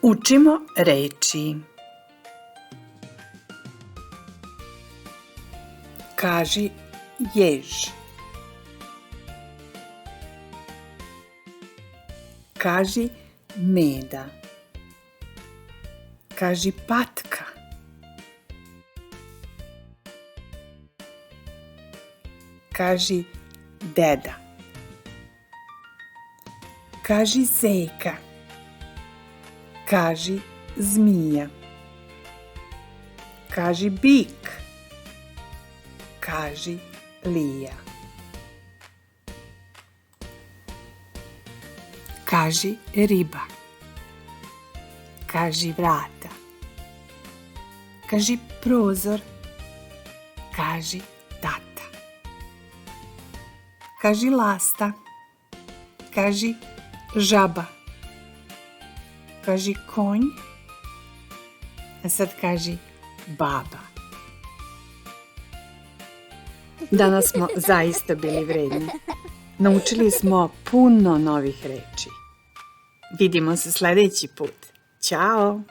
Učimo reči. Kaži jež. Kaži meda. Kaži patka. Kaži deda. Kaži zeka. Kaži zmija. Kaži bik. Kaži lija. Kaži riba. Kaži vrata. Kaži prozor. Kaži tata. Kaži lasta. Kaži žaba. Kaži konj. A sad kaži baba. Danas smo zaista bili vredni. Naučili smo puno novih reči. Vidimo se sljedeći put. Ćao!